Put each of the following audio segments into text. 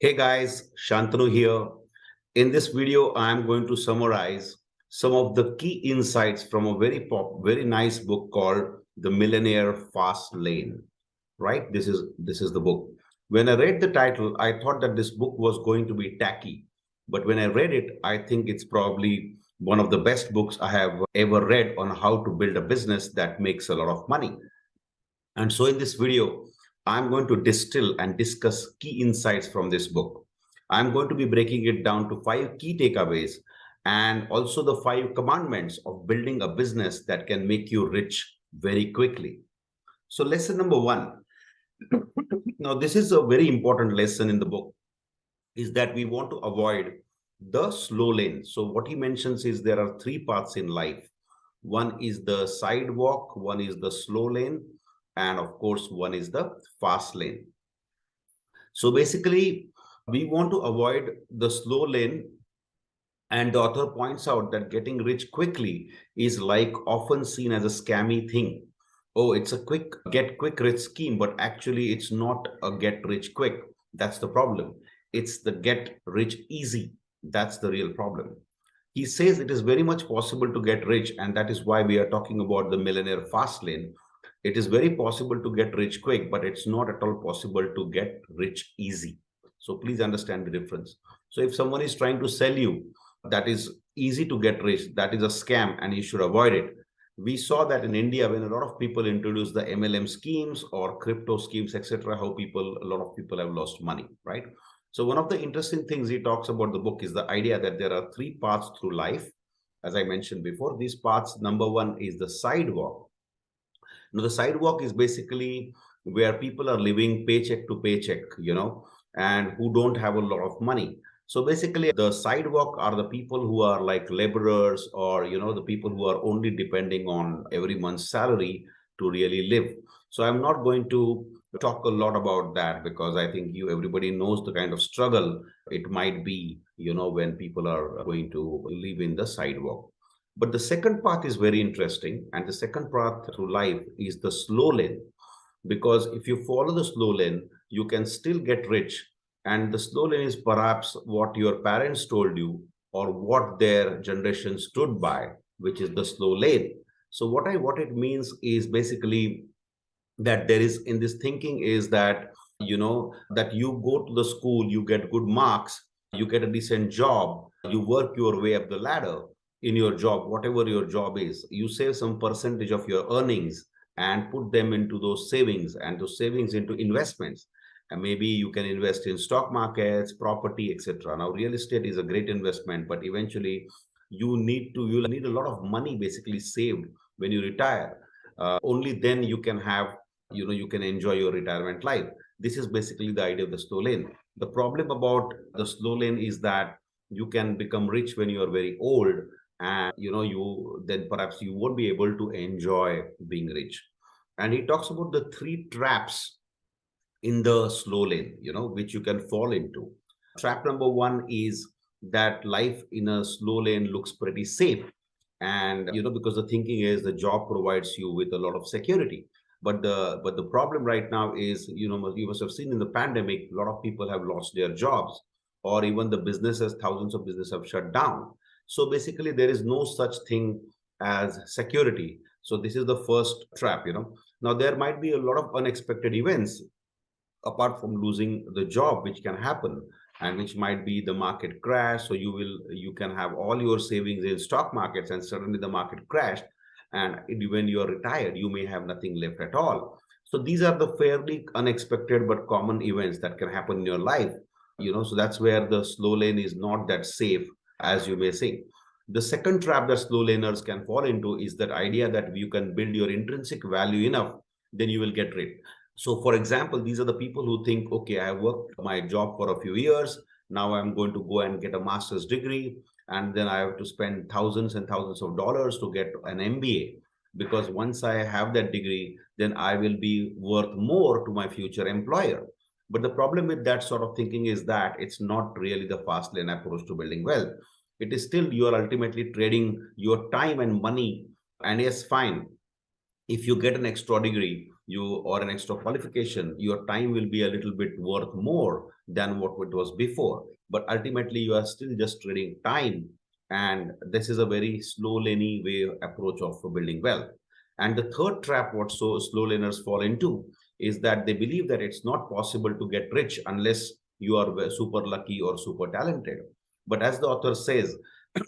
Hey guys, Shantanu here. In this video, I am going to summarize some of the key insights from a very nice book called The Millionaire Fast Lane. Right? This is the book. When I read the title, I thought that this book was going to be tacky, but when I read it, I think it's probably one of the best books I have ever read on how to build a business that makes a lot of money. And so in this video, I'm going to distill and discuss key insights from this book. I'm going to be breaking it down to 5 key takeaways and also the 5 commandments of building a business that can make you rich very quickly. So lesson number 1. Now, this is a very important lesson in the book, is that we want to avoid the slow lane. So what he mentions is there are 3 paths in life. One is the sidewalk, one is the slow lane, and of course, one is the fast lane. So basically, we want to avoid the slow lane. And the author points out that getting rich quickly is like often seen as a scammy thing. Oh, it's a get quick rich scheme, but actually it's not a get rich quick. That's the problem. It's the get rich easy. That's the real problem. He says it is very much possible to get rich, and that is why we are talking about the millionaire fast lane. It is very possible to get rich quick, but it's not at all possible to get rich easy. So please understand the difference. So if someone is trying to sell you that is easy to get rich, that is a scam and you should avoid it. We saw that in India when a lot of people introduced the MLM schemes or crypto schemes, etc., how a lot of people have lost money, right? So one of the interesting things he talks about the book is the idea that there are 3 paths through life. As I mentioned before, these paths, number 1 is the sidewalk. Now, the sidewalk is basically where people are living paycheck to paycheck, and who don't have a lot of money. So basically, the sidewalk are the people who are like laborers or, the people who are only depending on every month's salary to really live. So I'm not going to talk a lot about that because I think everybody knows the kind of struggle it might be, when people are going to live in the sidewalk. But the second path is very interesting. And the second path through life is the slow lane. Because if you follow the slow lane, you can still get rich. And the slow lane is perhaps what your parents told you or what their generation stood by, which is the slow lane. So what it means is basically that there is in this thinking is that, that you go to the school, you get good marks, you get a decent job, you work your way up the ladder in your job, whatever your job is, you save some percentage of your earnings and put them into those savings and those savings into investments. And maybe you can invest in stock markets, property, etc. Now, real estate is a great investment, but eventually you'll need a lot of money basically saved when you retire. Only then you can have, you can enjoy your retirement life. This is basically the idea of the slow lane. The problem about the slow lane is that you can become rich when you are very old, and you then perhaps you won't be able to enjoy being rich. And he talks about the 3 traps in the slow lane, which you can fall into. Trap number 1 is that life in a slow lane looks pretty safe. And, because the thinking is the job provides you with a lot of security. But the problem right now is, you must have seen in the pandemic, a lot of people have lost their jobs, or even the businesses, thousands of businesses have shut down. So basically, there is no such thing as security. So this is the first trap. Now, there might be a lot of unexpected events apart from losing the job, which can happen, and which might be the market crash. So you can have all your savings in stock markets and suddenly the market crashed, and when you are retired you may have nothing left at all. So these are the fairly unexpected but common events that can happen in your life. So that's where the slow lane is not that safe, as you may say. The second trap that slow laners can fall into is that idea that you can build your intrinsic value enough, then you will get rich. So, for example, these are the people who think, okay, I worked my job for a few years. Now I'm going to go and get a master's degree. And then I have to spend thousands and thousands of dollars to get an MBA. Because once I have that degree, then I will be worth more to my future employer. But the problem with that sort of thinking is that it's not really the fast lane approach to building wealth. It is still you are ultimately trading your time and money. And yes, fine. If you get an extra degree, you or an extra qualification, your time will be a little bit worth more than what it was before. But ultimately, you are still just trading time. And this is a very slow laney way approach of building wealth. And the third trap, what so slow laners fall into, is that they believe that it's not possible to get rich unless you are super lucky or super talented. But as the author says,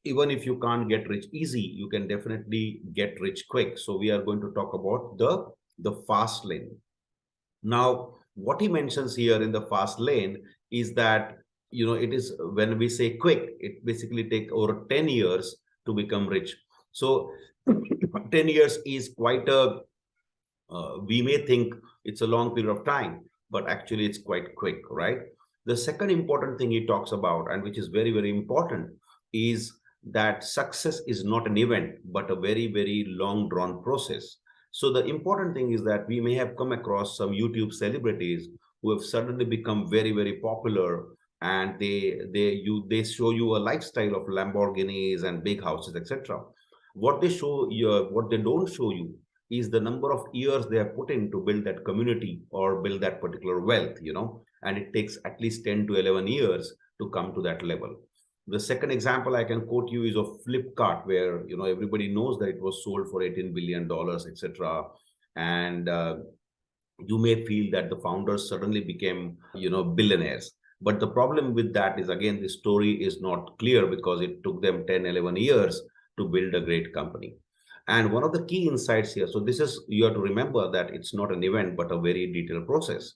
even if you can't get rich easy, you can definitely get rich quick. So we are going to talk about the fast lane. Now, what he mentions here in the fast lane is that, it is when we say quick, it basically take over 10 years to become rich. So 10 years is quite a, we may think it's a long period of time, but actually it's quite quick, right? The second important thing he talks about, and which is very, very important, is that success is not an event, but a very, very long drawn process. So the important thing is that we may have come across some YouTube celebrities who have suddenly become very, very popular, and they show you a lifestyle of Lamborghinis and big houses, etc. What they show you, what they don't show you, is the number of years they have put in to build that community or build that particular wealth, and it takes at least 10 to 11 years to come to that level. The second example I can quote you is of Flipkart, where everybody knows that it was sold for $18 billion, etc. And you may feel that the founders suddenly became billionaires. But the problem with that is, again, the story is not clear because it took them 10, 11 years to build a great company. And one of the key insights here, so this is, you have to remember that it's not an event, but a very detailed process.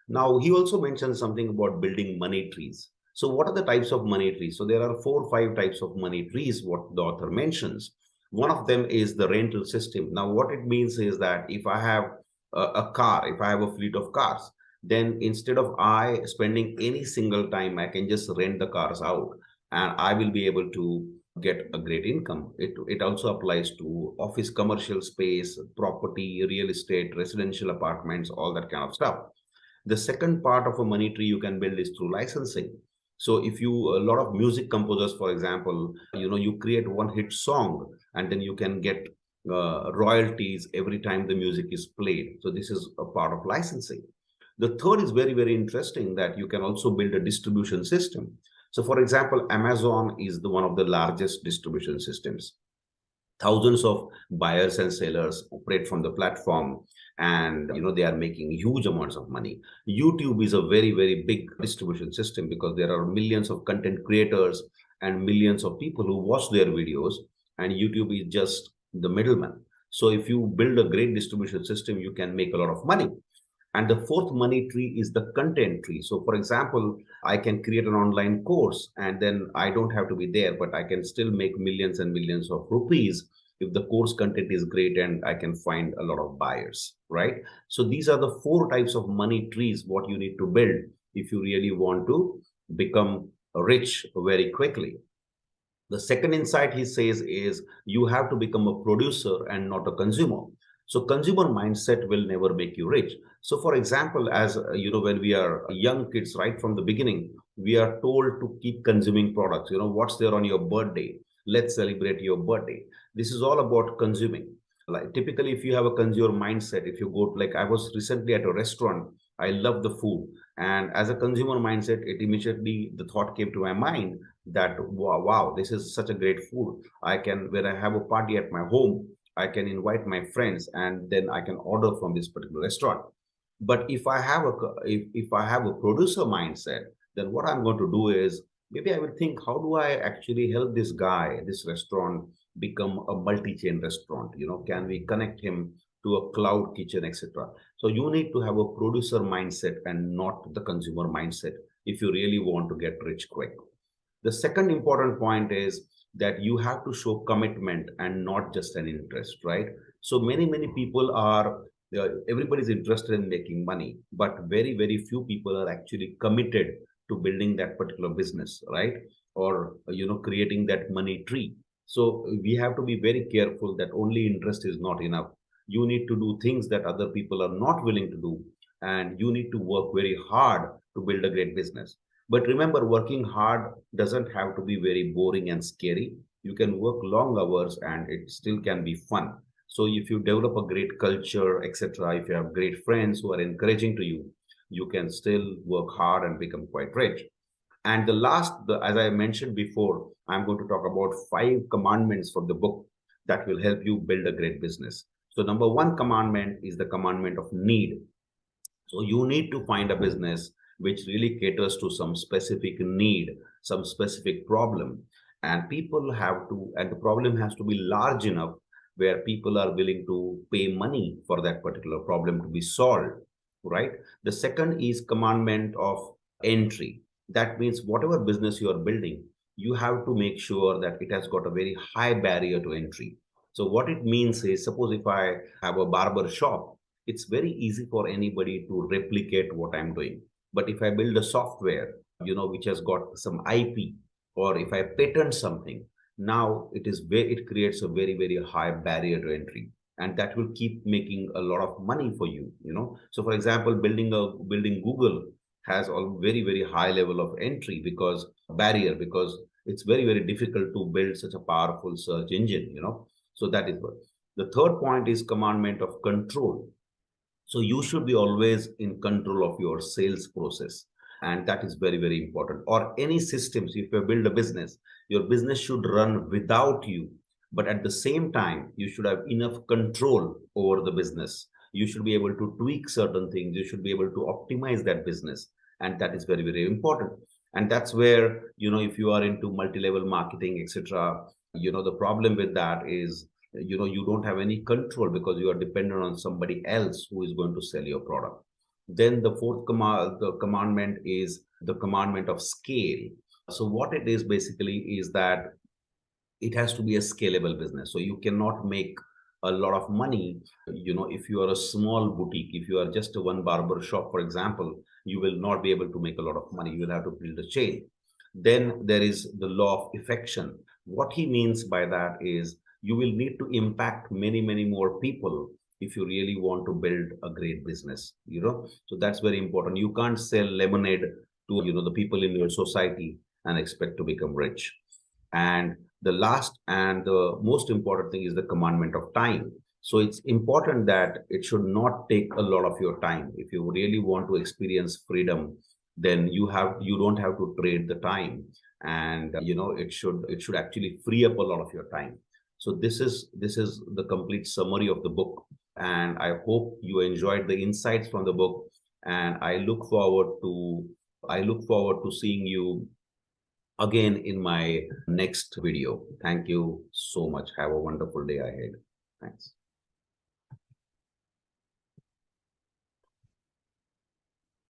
Now, he also mentioned something about building money trees. So what are the types of money trees? So there are 4 or 5 types of money trees, what the author mentions. One of them is the rental system. Now, what it means is that if I have a car, if I have a fleet of cars, then instead of I spending any single time, I can just rent the cars out and I will be able to get a great income. It also applies to office, commercial space, property, real estate, residential apartments, all that kind of stuff. The second part of a money tree you can build is through licensing. So if you, a lot of music composers, for example, you create one hit song and then you can get royalties every time the music is played. So this is a part of licensing. The third is very, very interesting, that you can also build a distribution system. So for example, Amazon is one of the largest distribution systems. Thousands of buyers and sellers operate from the platform, and they are making huge amounts of money. YouTube is a very, very big distribution system because there are millions of content creators and millions of people who watch their videos, and YouTube is just the middleman. So if you build a great distribution system, you can make a lot of money. And the fourth money tree is the content tree. So for example, I can create an online course and then I don't have to be there, but I can still make millions and millions of rupees if the course content is great and I can find a lot of buyers, right? So these are the 4 types of money trees what you need to build if you really want to become rich very quickly. The second insight he says is you have to become a producer and not a consumer. So consumer mindset will never make you rich. So for example, as when we are young kids, right from the beginning, we are told to keep consuming products. What's there on your birthday? Let's celebrate your birthday. This is all about consuming. Like typically, if you have a consumer mindset, if you go like I was recently at a restaurant, I love the food. And as a consumer mindset, it immediately the thought came to my mind that wow, this is such a great food. I can, when I have a party at my home, I can invite my friends and then I can order from this particular restaurant. But if I have a producer mindset, then what I'm going to do is maybe I will think, how do I actually help this guy, this restaurant, become a multi-chain restaurant? Can we connect him to a cloud kitchen, etc.? So you need to have a producer mindset and not the consumer mindset if you really want to get rich quick. The second important point is that you have to show commitment and not just an interest, right? So many people are, everybody's interested in making money, but very, very few people are actually committed to building that particular business, right? Or, creating that money tree. So we have to be very careful that only interest is not enough. You need to do things that other people are not willing to do. And you need to work very hard to build a great business. But remember, working hard doesn't have to be very boring and scary. You can work long hours and it still can be fun. So if you develop a great culture, etc., if you have great friends who are encouraging to you, you can still work hard and become quite rich. And the last, as I mentioned before, I'm going to talk about 5 commandments from the book that will help you build a great business. So number one commandment is the commandment of need. So you need to find a business which really caters to some specific need, some specific problem. And people have to, and the problem has to be large enough where people are willing to pay money for that particular problem to be solved, right? The second is commandment of entry. That means whatever business you are building, you have to make sure that it has got a very high barrier to entry. So what it means is, suppose if I have a barber shop, it's very easy for anybody to replicate what I'm doing. But if I build a software, which has got some IP, or if I patent something, now it creates a very, very high barrier to entry. And that will keep making a lot of money for you. So for example, building Google has a very, very high level of entry because it's very, very difficult to build such a powerful search engine. So that is what. The third point is commandment of control. So you should be always in control of your sales process. And that is very, very important. Or any systems, if you build a business, your business should run without you. But at the same time, you should have enough control over the business. You should be able to tweak certain things. You should be able to optimize that business. And that is very, very important. And that's where, if you are into multi-level marketing, etc., the problem with that is you don't have any control because you are dependent on somebody else who is going to sell your product. Then the commandment is the commandment of scale. So what it is basically is that it has to be a scalable business. So you cannot make a lot of money if you are a small boutique. If you are just a one barber shop, for example, you will not be able to make a lot of money. You will have to build a chain. Then there is the law of affection. What he means by that is you will need to impact many, many more people if you really want to build a great business. So that's very important. You can't sell lemonade to the people in your society and expect to become rich. And the last and the most important thing is the commandment of time. So it's important that it should not take a lot of your time. If you really want to experience freedom, then you don't have to trade the time. And it should actually free up a lot of your time. So this is the complete summary of the book. And I hope you enjoyed the insights from the book. And I look forward to seeing you again in my next video. Thank you so much. Have a wonderful day ahead. Thanks.